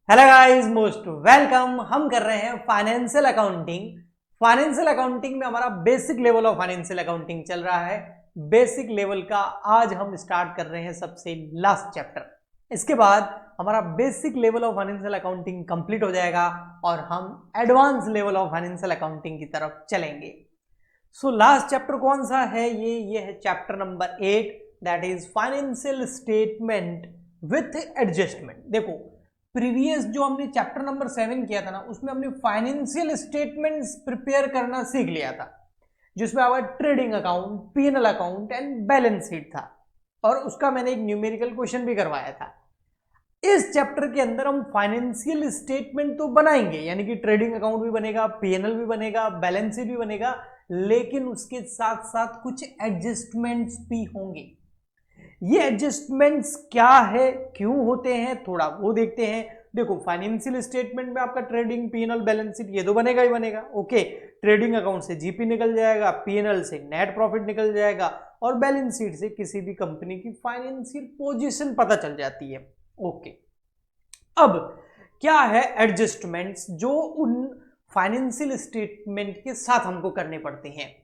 Hello guys, most welcome. हम कर रहे हैं फाइनेंशियल अकाउंटिंग। फाइनेंशियल अकाउंटिंग में हमारा basic level of financial accounting चल रहा है। बेसिक लेवल का आज हम स्टार्ट कर रहे हैं सबसे लास्ट चैप्टर। इसके बाद हमारा basic level of financial accounting complete हो जाएगा और हम advance level of financial accounting की तरफ चलेंगे। सो लास्ट चैप्टर कौन सा है? ये है chapter number 8, that is financial statement with adjustment. देखो, प्रीवियस जो हमने चैप्टर नंबर 7 किया था ना, उसमें हमने फाइनेंशियल स्टेटमेंट्स प्रिपेयर करना सीख लिया था, जिसमें हमारा trading account, PNL account and balance sheet था, और उसका मैंने एक न्यूमेरिकल क्वेश्चन भी करवाया था। इस चैप्टर के अंदर हम फाइनेंशियल स्टेटमेंट तो बनाएंगे, यानी कि ट्रेडिंग अकाउंट भी बनेगा, पीएनएल भी बनेगा, बैलेंस शीट भी बनेगा, लेकिन उसके साथ साथ कुछ एडजस्टमेंट्स भी होंगे। ये एडजस्टमेंट्स क्या है, क्यों होते हैं, थोड़ा वो देखते हैं। देखो, फाइनेंशियल स्टेटमेंट में आपका ट्रेडिंग, पीएनएल, बैलेंस शीट ये तो बनेगा ही बनेगा। ओके, ट्रेडिंग अकाउंट से जीपी निकल जाएगा, पीएनएल से नेट प्रॉफिट निकल जाएगा, और बैलेंस शीट से किसी भी कंपनी की फाइनेंशियल पोजीशन पता चल जाती है। ओके, अब क्या है एडजस्टमेंट्स जो उन फाइनेंशियल स्टेटमेंट के साथ हमको करने पड़ते हैं।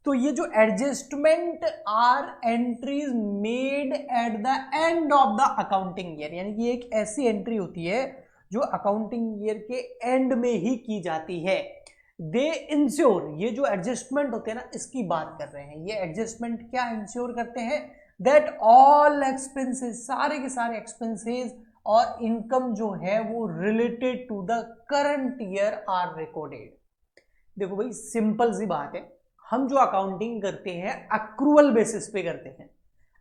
तो ये जो adjustment are entries made at the end of the accounting year, यानी कि एक ऐसी एंट्री होती है जो अकाउंटिंग ईयर के एंड में ही की जाती है। दे इंश्योर, ये जो एडजस्टमेंट होते हैं ना, इसकी बात कर रहे हैं। ये एडजस्टमेंट क्या इंश्योर करते हैं? दैट ऑल एक्सपेंसेस, सारे के सारे एक्सपेंसेस और इनकम जो है वो related to the current year are recorded. देखो भाई, सिंपल सी बात है, हम जो अकाउंटिंग करते हैं अक्रूवल बेसिस पे करते हैं।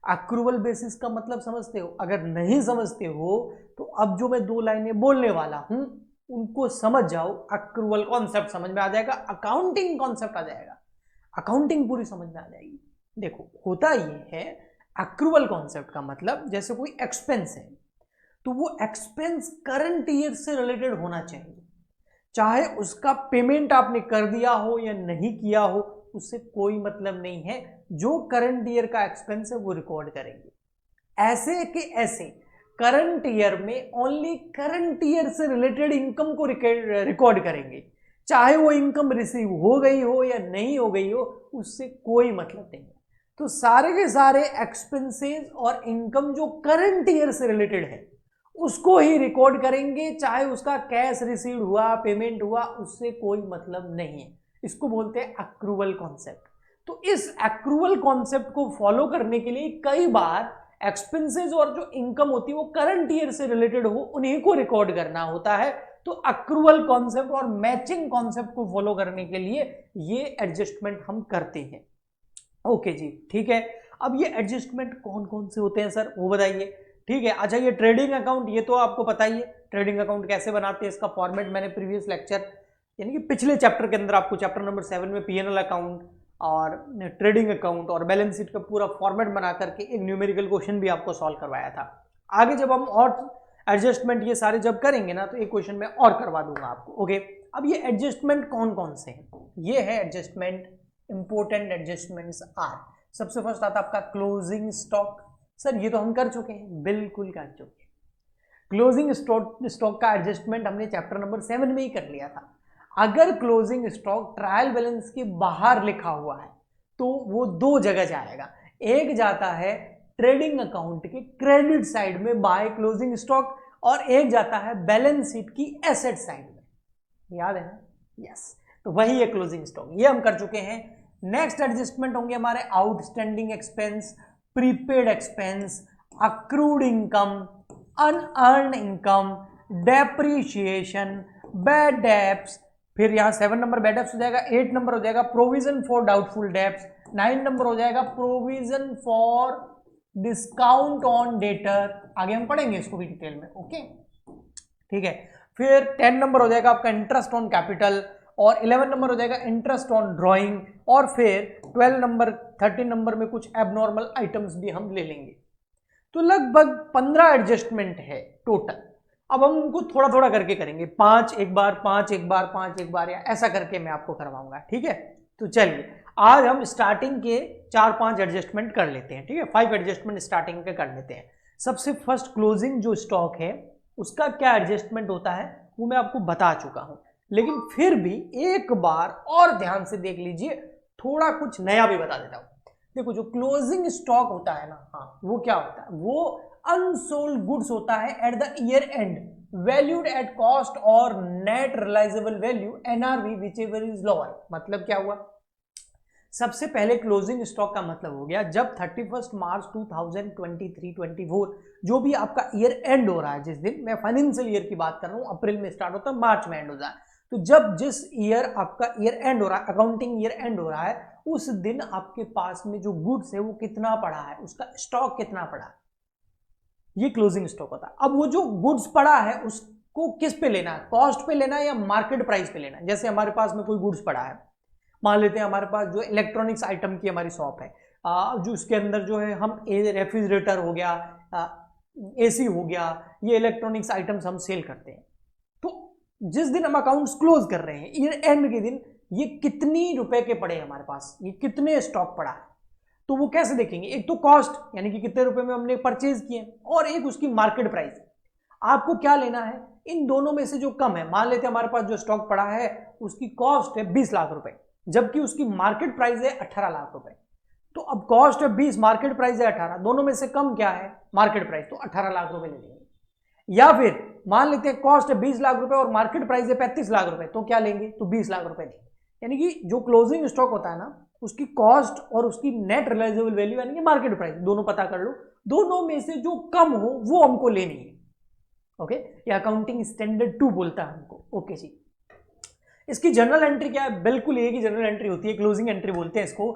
अक्रूवल बेसिस का मतलब समझते हो? अगर नहीं समझते हो तो अब जो मैं 2 लाइनें बोलने वाला हूं उनको समझ जाओ। अक्रूवल कॉन्सेप्ट समझ में आ जाएगा, अकाउंटिंग कॉन्सेप्ट आ जाएगा, अकाउंटिंग पूरी समझ में आ जाएगी। देखो, होता ये है, अक्रूवल कॉन्सेप्ट का मतलब जैसे कोई एक्सपेंस है तो वो एक्सपेंस करंट ईयर से रिलेटेड होना चाहिए, चाहे उसका पेमेंट आपने कर दिया हो या नहीं किया हो, उससे कोई मतलब नहीं है। जो करंट ईयर का एक्सपेंस है वो रिकॉर्ड करेंगे। ऐसे के ऐसे करंट ईयर में ओनली करंट ईयर से रिलेटेड इनकम को रिकॉर्ड करेंगे, चाहे वो इनकम रिसीव हो गई हो या नहीं हो गई हो, उससे कोई मतलब नहीं है। तो सारे के सारे एक्सपेंसेस और इनकम जो करंट ईयर से रिलेटेड है उसको ही रिकॉर्ड करेंगे, चाहे उसका कैश रिसीव हुआ, पेमेंट हुआ, उससे कोई मतलब नहीं है। इसको बोलते हैं अक्रूवल कॉन्सेप्ट। तो इस अक्रूवल कॉन्सेप्ट को फॉलो करने के लिए कई बार एक्सपेंसेस और जो इनकम होती है वो करंट ईयर से रिलेटेड हो, उन्हीं को रिकॉर्ड करना होता है। तो अक्रूवल कॉन्सेप्ट और मैचिंग कॉन्सेप्ट को फॉलो करने के लिए ये एडजस्टमेंट हम करते हैं। ओके जी, ठीक है। अब ये एडजस्टमेंट कौन कौन से होते हैं सर, वो बताइए। ठीक है, अच्छा, ये ट्रेडिंग अकाउंट, ये तो आपको पता ही है ट्रेडिंग अकाउंट कैसे बनाते हैं। इसका फॉर्मेट मैंने प्रीवियस लेक्चर, यानी कि पिछले चैप्टर के अंदर, आपको चैप्टर नंबर 7 में पीएनएल अकाउंट और ट्रेडिंग अकाउंट और बैलेंस शीट का पूरा फॉर्मेट बना करके एक न्यूमेरिकल क्वेश्चन भी आपको सॉल्व करवाया था। आगे जब हम और एडजस्टमेंट ये सारे जब करेंगे ना, तो एक क्वेश्चन मैं और करवा दूंगा आपको। ओके, अब ये एडजस्टमेंट कौन कौन से हैं? ये है एडजस्टमेंट, इंपोर्टेंट एडजस्टमेंट्स आर। सबसे फर्स्ट आता है आपका क्लोजिंग स्टॉक। सर ये तो हम कर चुके हैं, बिल्कुल कर चुके हैं। क्लोजिंग स्टॉक का एडजस्टमेंट हमने चैप्टर नंबर 7 में ही कर लिया था। अगर क्लोजिंग स्टॉक ट्रायल बैलेंस के बाहर लिखा हुआ है तो वो 2 जगह जाएगा। एक जाता है ट्रेडिंग अकाउंट के क्रेडिट साइड में बाय क्लोजिंग स्टॉक, और एक जाता है बैलेंस शीट की एसेट साइड में। याद है ना? यस, तो वही है क्लोजिंग स्टॉक, ये हम कर चुके हैं। नेक्स्ट एडजस्टमेंट होंगे हमारे outstanding expense, prepaid expense, accrued income, unearned income, depreciation, bad debts. फिर यहाँ 7 नंबर बैड डेप्स हो जाएगा, 8 नंबर हो जाएगा provision for doubtful debts, 9 number हो जाएगा provision for discount on debtor. आगे हम पढ़ेंगे इसको भी डिटेल में। ओके, ठीक है। फिर 10 नंबर हो जाएगा आपका इंटरेस्ट ऑन कैपिटल, और 11 नंबर हो जाएगा इंटरेस्ट ऑन ड्राइंग, और फिर 12 नंबर 13 नंबर में कुछ एबनॉर्मल आइटम्स भी हम ले लेंगे। तो लगभग 15 एडजस्टमेंट है टोटल। अब हम उनको थोड़ा थोड़ा करके करेंगे, 5 एक बार, 5 एक बार, 5 एक बार, या ऐसा करके मैं आपको करवाऊंगा। ठीक है, तो चलिए आज हम स्टार्टिंग के 4-5 एडजस्टमेंट कर लेते हैं। ठीक है, 5 एडजस्टमेंट स्टार्टिंग के कर लेते हैं। सबसे फर्स्ट क्लोजिंग जो स्टॉक है उसका क्या एडजस्टमेंट होता है वो मैं आपको बता चुका हूं, लेकिन फिर भी एक बार और ध्यान से देख लीजिए, थोड़ा कुछ नया भी बता देता हूं। देखो जो क्लोजिंग स्टॉक होता है ना, हाँ वो क्या होता है, वो अनसोल्ड गुड्स होता है at the year end, valued at cost और net realisable value NRV whichever is lower. मतलब क्या हुआ, सबसे पहले क्लोजिंग स्टॉक का मतलब हो गया जब 31 मार्च 2023-24 जो भी आपका ईयर एंड हो रहा है, जिस दिन मैं फाइनेंशियल ईयर की बात कर रहा हूं, अप्रैल में स्टार्ट होता है, मार्च में एंड होता है, तो जब जिस ईयर आपका ईयर एंड हो रहा है, अकाउंटिंग ईयर एंड हो रहा है, उस दिन आपके पास में जो गुड्स है वो कितना पड़ा है, उसका स्टॉक कितना पड़ा है, ये क्लोजिंग स्टॉक होता है। अब वो जो गुड्स पड़ा है उसको किस पे लेना है, कॉस्ट पे लेना है या मार्केट प्राइस पे लेना है। जैसे हमारे पास में कोई गुड्स पड़ा है, मान लेते हैं हमारे पास जो इलेक्ट्रॉनिक्स आइटम की हमारी शॉप है, जो उसके अंदर जो है हम रेफ्रिजरेटर हो गया, एसी हो गया, ये इलेक्ट्रॉनिक्स आइटम्स हम सेल करते हैं, तो जिस दिन हम अकाउंट्स क्लोज कर रहे हैं ईयर एंड के दिन, ये कितनी रुपए के पड़े हमारे पास, ये कितने स्टॉक पड़ा है, तो वो कैसे देखेंगे, एक तो कॉस्ट यानी कि कितने रुपए में हमने परचेज किए, और एक उसकी मार्केट प्राइस। आपको क्या लेना है, इन दोनों में से जो कम है, मान लेते हैं हमारे पास जो स्टॉक पड़ा है उसकी कॉस्ट है 20 लाख रुपए, जबकि उसकी मार्केट प्राइस है 18 लाख रुपए। तो अब कॉस्ट है 20, मार्केट प्राइस है 18, दोनों में से कम क्या है, मार्केट प्राइस, तो 18 लाख रुपए ले लेंगे। या फिर मान लेते हैं कॉस्ट है 20 लाख रुपए और मार्केट प्राइस है 35 लाख रुपए, तो क्या लेंगे, तो 20 लाख रुपए लेंगे। यानी कि जो क्लोजिंग स्टॉक होता है ना, उसकी कॉस्ट और उसकी नेट रियलाइजेबल वैल्यू यानी कि मार्केट प्राइस, दोनों पता कर लो, दोनों में से जो कम हो वो हमको लेनी है। ओके, ये अकाउंटिंग स्टैंडर्ड 2 बोलता है हमको। ओके जी, इसकी जनरल एंट्री क्या है, बिल्कुल एक ही जनरल एंट्री होती है, क्लोजिंग एंट्री बोलते हैं इसको।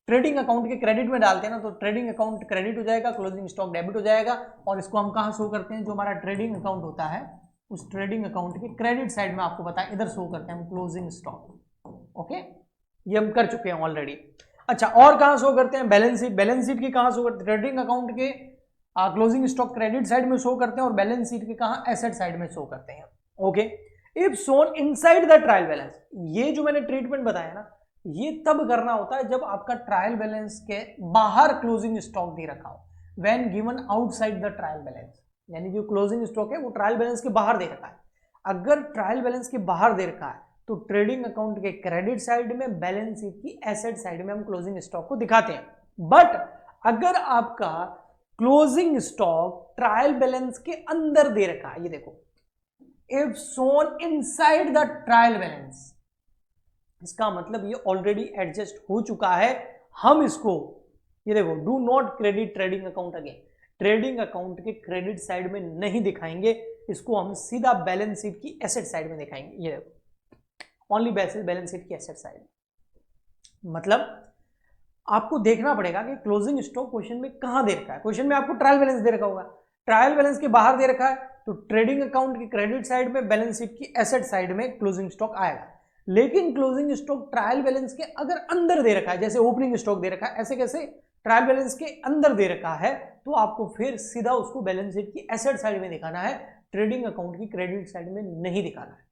ट्रेडिंग अकाउंट के क्रेडिट में डालते हैं ना, तो ट्रेडिंग अकाउंट क्रेडिट हो जाएगा, क्लोजिंग स्टॉक डेबिट हो जाएगा, और इसको हम कहाँ शो करते हैं, जो हमारा ट्रेडिंग अकाउंट होता है उस ट्रेडिंग अकाउंट के क्रेडिट साइड में, आपको बताया इधर शो करते हैं हम क्लोजिंग स्टॉक। ओके, ये हम कर चुके हैं ऑलरेडी। अच्छा, और कहाँ शो करते हैं, बैलेंस शीट, बैलेंस शीट की कहाँ शो करते हैं, ट्रेडिंग अकाउंट के क्लोजिंग स्टॉक क्रेडिट साइड में शो करते हैं, और बैलेंस शीट के कहाँ, एसेट साइड में शो करते हैं। Okay, if shown inside the trial balance, ये जो मैंने ट्रीटमेंट बताया ना, ये तब करना होता है जब आपका ट्रायल बैलेंस के बाहर क्लोजिंग स्टॉक दे रखा हो, when given outside the trial balance, यानी जो क्लोजिंग स्टॉक है वो ट्रायल बैलेंस के बाहर दे रखा है। अगर ट्रायल बैलेंस के बाहर दे रखा है तो ट्रेडिंग अकाउंट के क्रेडिट साइड में, बैलेंस शीट की एसेट साइड में हम क्लोजिंग स्टॉक को दिखाते हैं। बट अगर आपका क्लोजिंग स्टॉक ट्रायल बैलेंस के अंदर दे रखा है, ये देखो, if shown inside the trial balance, इसका मतलब ये ऑलरेडी एडजस्ट हो चुका है। हम इसको, ये देखो, do not credit trading account again, trading account के क्रेडिट साइड में नहीं दिखाएंगे, इसको हम सीधा बैलेंस शीट की एसेट साइड में दिखाएंगे। ये देखो, ओनली बैलेंस शीट की एसेट साइड। मतलब आपको देखना पड़ेगा कि क्लोजिंग स्टॉक क्वेश्चन में कहां दे रखा है। क्वेश्चन में आपको ट्रायल बैलेंस दे रखा होगा, ट्रायल बैलेंस के बाहर दे रखा है, तो ट्रेडिंग अकाउंट की क्रेडिट साइड में, बैलेंस शीट की एसेट साइड में क्लोजिंग स्टॉक आएगा। लेकिन क्लोजिंग स्टॉक ट्रायल बैलेंस के अगर अंदर दे रखा है, जैसे ओपनिंग स्टॉक दे रखा है, ऐसे कैसे ट्रायल बैलेंस के अंदर दे रखा है, तो आपको फिर सीधा उसको बैलेंस शीट की एसेट साइड में दिखाना है, ट्रेडिंग अकाउंट की क्रेडिट साइड में नहीं दिखाना है।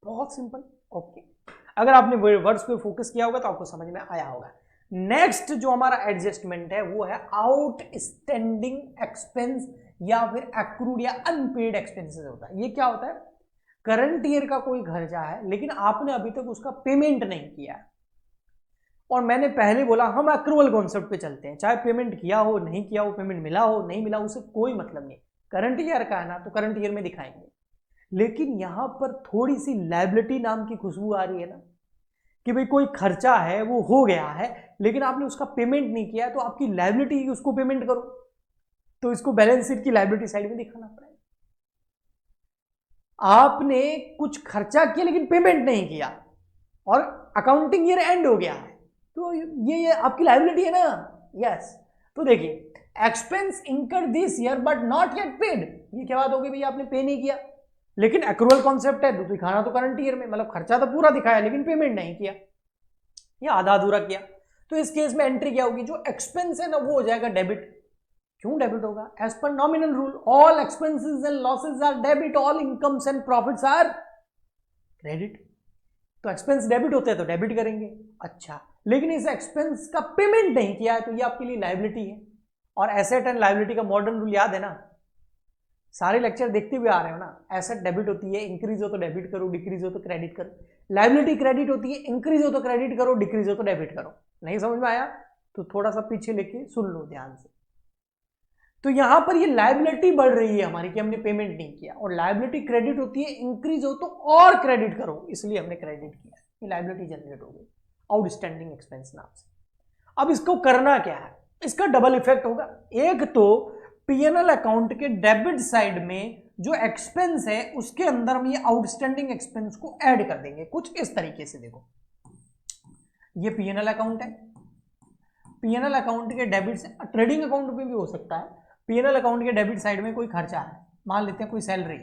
बहुत सिंपल। ओके, अगर आपने वर्ड्स पे फोकस किया होगा तो आपको समझ में आया होगा। नेक्स्ट जो हमारा एडजस्टमेंट है वो है आउटस्टैंडिंग एक्सपेंस या फिर एक्रूड या अनपेड एक्सपेंसेस होता है। ये क्या होता है, करंट ईयर का कोई खर्चा है लेकिन आपने अभी तक उसका पेमेंट नहीं किया, और मैंने पहले बोला हम अक्रूवल कॉन्सेप्ट पे चलते हैं, चाहे पेमेंट किया हो नहीं किया हो, पेमेंट मिला हो नहीं मिला, उससे कोई मतलब नहीं, करंट ईयर का है ना तो करंट ईयर में दिखाएंगे। लेकिन यहां पर थोड़ी सी लायबिलिटी नाम की खुशबू आ रही है ना, कि भाई कोई खर्चा है वो हो गया है लेकिन आपने उसका पेमेंट नहीं किया, तो आपकी लायबिलिटी है उसको पेमेंट करो, तो इसको बैलेंस शीट की लायबिलिटी साइड में दिखाना पड़ेगा। आपने कुछ खर्चा किया लेकिन पेमेंट नहीं किया और अकाउंटिंग ईयर एंड हो गया है, तो ये आपकी लायबिलिटी है ना। यस, तो देखिए, expense incurred this year but not yet paid, ये क्या बात होगी, भैया आपने पे नहीं किया, लेकिन एक्रूवल कॉन्सेप्ट है तो दिखाना तो करंट ईयर में, मतलब खर्चा तो पूरा दिखाया लेकिन पेमेंट नहीं किया या आधा अधूरा किया। तो इस केस में एंट्री क्या होगी, जो एक्सपेंस है ना वो हो जाएगा डेबिट। क्यों डेबिट होगा, as per nominal rule all expenses and losses are debit, all incomes and profits are credit. तो एक्सपेंस डेबिट होते हैं तो डेबिट करेंगे। अच्छा, लेकिन इस एक्सपेंस का पेमेंट नहीं किया है तो ये आपके लिए लायबिलिटी है। और एसेट एंड लायबिलिटी का मॉडर्न रूल याद है ना, सारे लेक्चर देखते हुए आ रहे हो ना, एसेट डेबिट होती है, इंक्रीज हो तो डेबिट करो, डिक्रीज हो तो क्रेडिट करो। लायबिलिटी क्रेडिट होती है, इंक्रीज हो तो क्रेडिट करो, डिक्रीज हो तो डेबिट करो। नहीं समझ में आया तो थोड़ा सा पीछे लेके सुन लो ध्यान से। तो यहां पर ये लायबिलिटी बढ़ रही है हमारी कि हमने पेमेंट नहीं किया, और लायबिलिटी क्रेडिट होती है, इंक्रीज हो तो और क्रेडिट करो, इसलिए हमने क्रेडिट किया, ये लायबिलिटी जनरेट हो गई आउटस्टैंडिंग एक्सपेंस नाम से। अब इसको करना क्या है, इसका डबल इफेक्ट होगा। एक तो पीएनएल अकाउंट के डेबिट साइड में जो एक्सपेंस है उसके अंदर हम ये आउटस्टैंडिंग एक्सपेंस को ऐड कर देंगे कुछ इस तरीके से। देखो ये पीएनएल अकाउंट है, पीएनएल अकाउंट के डेबिट से, ट्रेडिंग अकाउंट में भी हो सकता है, पीएनएल अकाउंट के डेबिट साइड में कोई खर्चा है, मान लेते हैं कोई सैलरी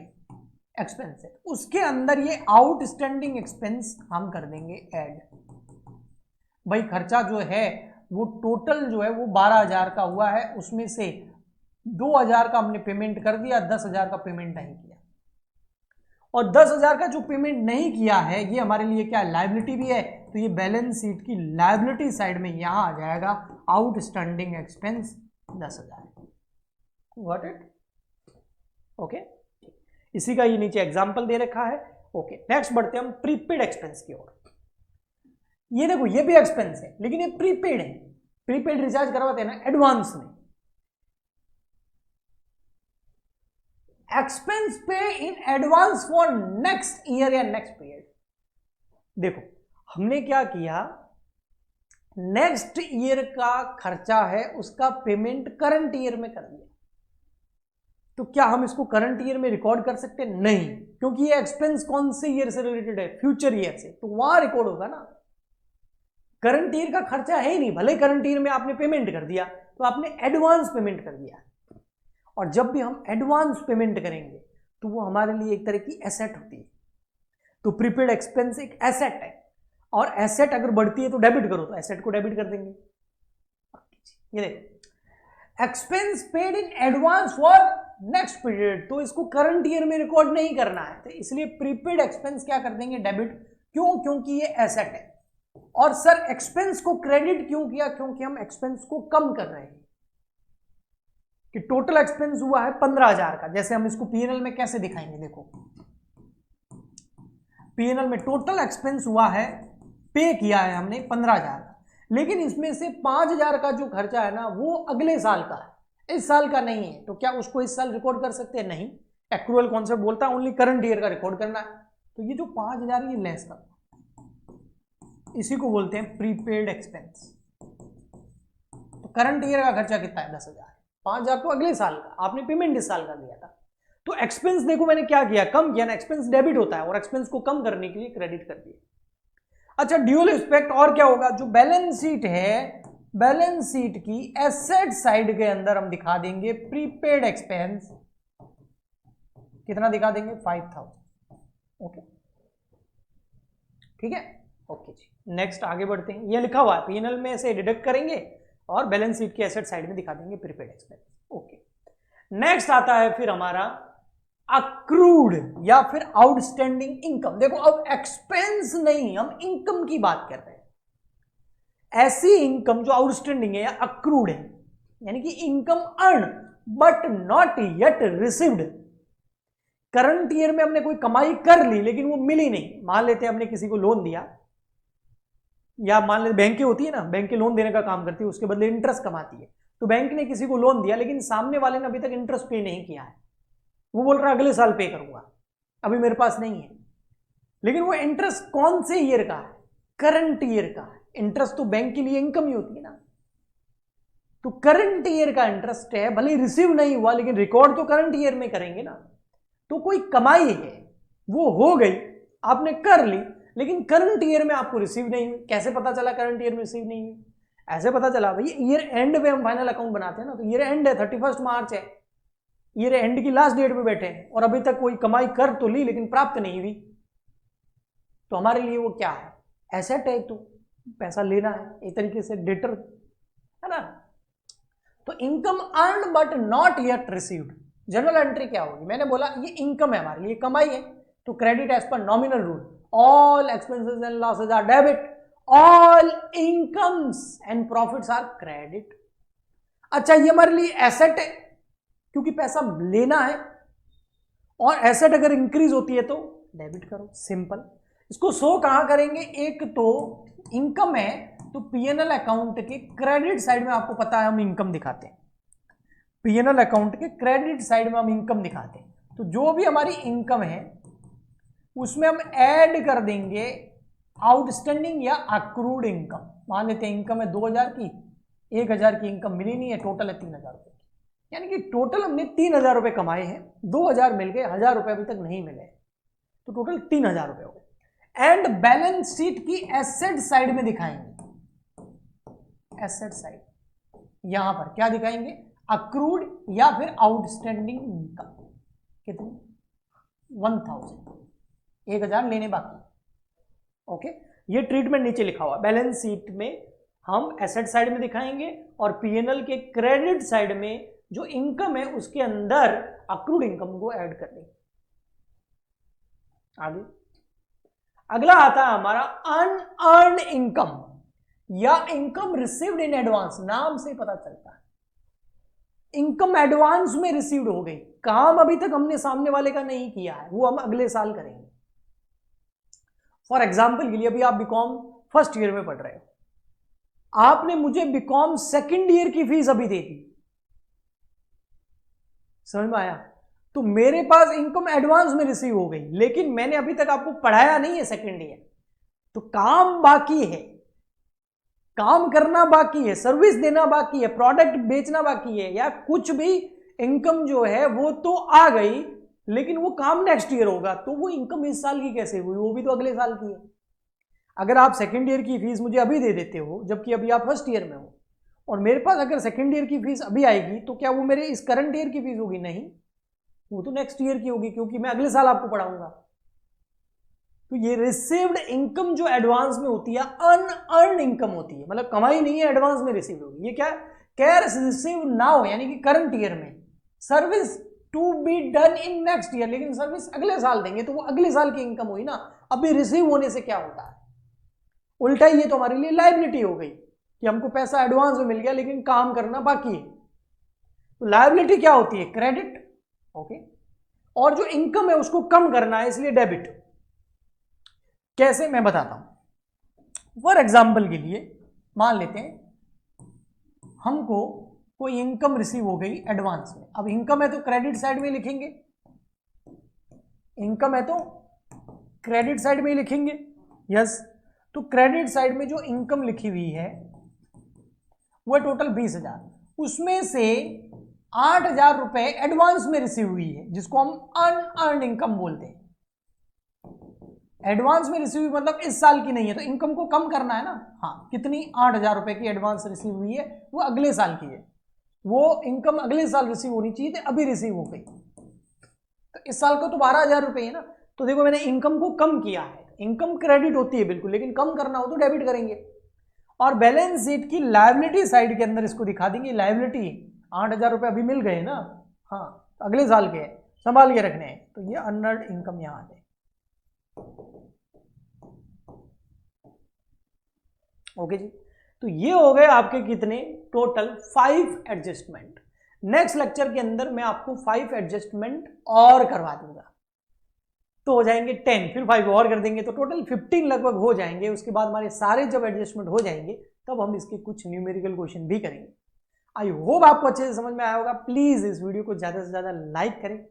एक्सपेंस है, उसके अंदर ये आउटस्टैंडिंग एक्सपेंस हम कर देंगे ऐड। भाई खर्चा जो है वो टोटल जो है वो 12,000 का हुआ है, उसमें से 2,000 का हमने पेमेंट कर दिया, 10,000 का पेमेंट नहीं किया। और 10,000 का जो पेमेंट नहीं किया है ये हमारे लिए क्या लायबिलिटी भी है, तो ये बैलेंस शीट की लायबिलिटी साइड में यहां आ जाएगा outstanding expense 10,000। Got it? Okay, इसी का ये नीचे एग्जांपल दे रखा है। ओके, नेक्स्ट बढ़ते हैं हम प्रीपेड एक्सपेंस की ओर। ये देखो ये भी एक्सपेंस है लेकिन ये प्रीपेड है, प्रीपेड रिचार्ज करवाते हैं ना एडवांस में। एक्सपेंस पे in advance for next year या नेक्स्ट पीरियड। देखो हमने क्या किया, नेक्स्ट ईयर का खर्चा है उसका पेमेंट करंट ईयर में कर दिया, तो क्या हम इसको करंट ईयर में रिकॉर्ड कर सकते हैं? नहीं, क्योंकि ये एक्सपेंस कौन से ईयर से रिलेटेड है, फ्यूचर ईयर से, तो वहां रिकॉर्ड होगा ना। करंट ईयर का खर्चा है ही नहीं, भले करंट ईयर में आपने पेमेंट कर दिया तो आपने एडवांस पेमेंट कर दिया, और जब भी हम एडवांस पेमेंट करेंगे तो वो हमारे लिए एक तरह की एसेट होती है। तो प्रीपेड एक्सपेंस एक एसेट है, और एसेट अगर बढ़ती है तो डेबिट करो, तो एसेट को डेबिट कर देंगे। ये देखो expense paid in advance for next period, तो इसको करंट ईयर में रिकॉर्ड नहीं करना है, तो इसलिए प्रीपेड एक्सपेंस क्या कर देंगे डेबिट। क्यों? क्योंकि ये एसेट है। और सर एक्सपेंस को क्रेडिट क्यों किया? क्योंकि हम एक्सपेंस को कम कर रहे हैं, कि टोटल एक्सपेंस हुआ है 15,000 का। जैसे हम इसको पीएनएल में कैसे दिखाएंगे, देखो पीएनएल में टोटल एक्सपेंस हुआ है, पे किया है हमने 15,000 का, लेकिन इसमें से 5,000 का जो खर्चा है ना वो अगले साल का है, इस साल का नहीं है, तो क्या उसको इस साल रिकॉर्ड कर सकते हैं? नहीं, एक्रूअल कॉन्सेप्ट बोलता है ओनली करंट ईयर का रिकॉर्ड करना है। तो ये जो 5,000 ये लेस का, इसी को बोलते हैं प्रीपेड एक्सपेंस। तो करंट ईयर का खर्चा कितना है? 10,000, 5,000 तो अगले साल का, आपने पेमेंट इस साल का दिया था। तो एक्सपेंस देखो मैंने क्या किया, कम किया ना, एक्सपेंस डेबिट होता है और एक्सपेंस को कम करने के लिए क्रेडिट कर दिया। अच्छा, ड्यूअल इफेक्ट और क्या होगा, जो बैलेंस शीट है, बैलेंस शीट की एसेट साइड के अंदर हम दिखा देंगे प्रीपेड एक्सपेंस, कितना दिखा देंगे? 5,000। ओके ठीक है, ओके जी। नेक्स्ट आगे बढ़ते हैं, ये लिखा हुआ है पीएनएल में से डिडक्ट करेंगे और बैलेंस शीट के एसेट साइड में दिखा देंगे प्रीपेड एक्सपेंस। ओके, नेक्स्ट आता है फिर हमारा अक्रूड या फिर आउटस्टैंडिंग इनकम। देखो अब एक्सपेंस नहीं, हम इनकम की बात कर रहे हैं। ऐसी इनकम जो आउटस्टैंडिंग है या अक्रूड है, यानी कि income earn but not yet received. Current year में हमने कोई कमाई कर ली लेकिन वो मिली नहीं। मान लेते हैं हमने किसी को लोन दिया, या मान लेते बैंकें होती है ना, बैंकें लोन देने का काम करती है, उसके बदले इंटरेस्ट कमाती है। तो बैंक ने किसी को लोन दिया लेकिन सामने वाले ने अभी तक इंटरेस्ट पे नहीं किया है, वो बोल रहा है अगले साल पे करूंगा, अभी मेरे पास नहीं है। लेकिन वो इंटरेस्ट कौन से ईयर का है? करंट ईयर का है। इंटरेस्ट तो बैंक के लिए इनकम ही होती है ना, तो करंट ईयर का इंटरेस्ट है, भले रिसीव नहीं हुआ लेकिन रिकॉर्ड तो करंट ईयर में करेंगे ना। तो कोई कमाई है, वो हो गई, आपने कर ली, लेकिन करंट ईयर में आपको रिसीव नहीं हुई। कैसे पता चला करंट ईयर में रिसीव नहीं हुई? ऐसे पता चला भाई, ईयर एंड पे हम फाइनल अकाउंट बनाते हैं ना, तो ईयर एंड है, 31 मार्च है, ईयर एंड की लास्ट डेट पे बैठे हैं और अभी तक कोई कमाई कर तो ली लेकिन प्राप्त नहीं हुई, तो हमारे लिए वो क्या है? एसेट है, तो पैसा लेना है, एक तरीके से डेटर है ना। तो income earn but not yet received, general entry क्या होगी? मैंने बोला ये इनकम है हमारी, ये कमाई है, तो credit as per nominal rule, all expenses and losses are debit, all incomes and profits are credit. अच्छा, ये हमारे लिए एसेट है क्योंकि पैसा लेना है, और एसेट अगर इंक्रीज होती है तो डेबिट करो, सिंपल। इसको शो कहां करेंगे, एक तो इनकम है तो पीएनएल अकाउंट के क्रेडिट साइड में, आपको पता है हम इनकम दिखाते हैं, पीएनएल अकाउंट के क्रेडिट साइड में हम इनकम दिखाते हैं। तो जो भी हमारी इनकम है उसमें हम ऐड कर देंगे आउटस्टैंडिंग या अक्रूड इनकम। मान लेते हैं इनकम है 2000 की, 1000 की इनकम मिली नहीं है, टोटल है 3000 रुपए, यानी कि टोटल हमने 3000 रुपए कमाए हैं, 2000 मिल गए, 1000 रुपए अभी तक नहीं मिले, तो टोटल 3000 रुपए हो गए। एंड बैलेंस शीट की एसेट साइड में दिखाएंगे, एसेट साइड यहां पर क्या दिखाएंगे, अक्रूड या फिर आउटस्टैंडिंग इनकम। कितनी, 1000, 1000 लेने बाकी। ओके, ये ट्रीटमेंट नीचे लिखा हुआ, बैलेंस शीट में हम एसेट साइड में दिखाएंगे और पीएनएल के क्रेडिट साइड में जो इनकम है उसके अंदर अक्रूड इनकम को ऐड कर देंगे। आगे अगला आता है हमारा अनअर्न्ड इनकम या इनकम रिसीव्ड इन एडवांस। नाम से पता चलता है इनकम एडवांस में रिसीव्ड हो गई, काम अभी तक हमने सामने वाले का नहीं किया है, वो हम अगले साल करेंगे। फॉर एग्जाम्पल के लिए अभी आप बीकॉम फर्स्ट ईयर में पढ़ रहे हो, आपने मुझे बीकॉम सेकेंड ईयर की फीस अभी दे दी, समझ में आया, तो मेरे पास इनकम एडवांस में रिसीव हो गई, लेकिन मैंने अभी तक आपको पढ़ाया नहीं है सेकेंड ईयर, तो काम बाकी है, काम करना बाकी है, सर्विस देना बाकी है, प्रोडक्ट बेचना बाकी है, या कुछ भी इनकम जो है वो तो आ गई, लेकिन वो काम नेक्स्ट ईयर होगा, तो वो इनकम इस साल की कैसे हुई, वो भी तो अगले साल की है। अगर आप सेकेंड ईयर की फीस मुझे अभी दे देते हो जबकि अभी आप फर्स्ट ईयर में हो, और मेरे पास अगर सेकेंड ईयर की फीस अभी आएगी, तो क्या वो मेरे इस करंट ईयर की फीस होगी, नहीं, वो तो नेक्स्ट ईयर की होगी, क्योंकि मैं अगले साल आपको पढ़ाऊंगा। तो ये रिसीव्ड इनकम जो एडवांस में होती है अनअर्न्ड इनकम होती है, मतलब कमाई नहीं है, एडवांस में रिसीव होगी। ये क्या है, कैश रिसीव नाउ यानी कि करंट ईयर में, service to be done in next year, लेकिन सर्विस अगले साल देंगे, तो वो अगले साल की इनकम हुई ना। अभी रिसीव होने से क्या होता है, उल्टा ये तो हमारे लिए लायबिलिटी हो गई कि हमको पैसा एडवांस में मिल गया लेकिन काम करना बाकी है। तो लायबिलिटी क्या होती है, क्रेडिट। ओके, और जो इनकम है उसको कम करना है, इसलिए डेबिट। कैसे, मैं बताता हूं। फॉर एग्जाम्पल के लिए मान लेते हैं हमको कोई इनकम रिसीव हो गई एडवांस में, अब इनकम है तो क्रेडिट साइड में लिखेंगे, इनकम है तो क्रेडिट साइड में ही लिखेंगे, यस। तो क्रेडिट साइड में जो इनकम लिखी हुई है वो टोटल 20,000, उसमें से 8,000 रुपए एडवांस में रिसीव हुई है, जिसको हम अनअर्न्ड इनकम बोलते हैं। एडवांस में रिसीव मतलब इस साल की नहीं है, तो इनकम को कम करना है ना। हाँ, कितनी, 8,000 रुपए की एडवांस रिसीव हुई है, वो अगले साल की है, वो इनकम अगले साल रिसीव होनी चाहिए थी, अभी रिसीव हो गई, तो इस साल को तो 12,000 रुपए है ना। तो देखो मैंने इनकम को कम किया है, इनकम क्रेडिट होती है बिल्कुल, लेकिन कम करना हो तो डेबिट करेंगे। और बैलेंस शीट की लायबिलिटी साइड के अंदर इसको दिखा देंगे, लायबिलिटी 8,000 रुपए अभी मिल गए ना, हाँ, अगले साल के संभाल के रखने हैं, तो ये अनअर्न्ड इनकम यहां आ जाए। ओके जी, तो ये हो गए आपके कितने, टोटल 5 एडजस्टमेंट। नेक्स्ट लेक्चर के अंदर मैं आपको 5 एडजस्टमेंट और करवा दूंगा, तो हो जाएंगे 10, फिर 5 और कर देंगे, तो टोटल 15 लगभग हो जाएंगे। उसके बाद हमारे सारे जब एडजस्टमेंट हो जाएंगे तब हम इसके कुछ न्यूमेरिकल क्वेश्चन भी करेंगे। आई होप आपको अच्छे से समझ में आया होगा। प्लीज इस वीडियो को ज्यादा से ज्यादा लाइक करें,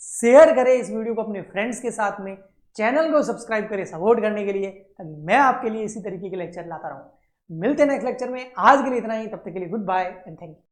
शेयर करें इस वीडियो को अपने फ्रेंड्स के साथ में, चैनल को सब्सक्राइब करें सपोर्ट करने के लिए, ताकि मैं आपके लिए इसी तरीके के लेक्चर लाता रहूं। मिलते हैं नेक्स्ट लेक्चर में, आज के लिए इतना ही, तब तक के लिए good bye and thank you.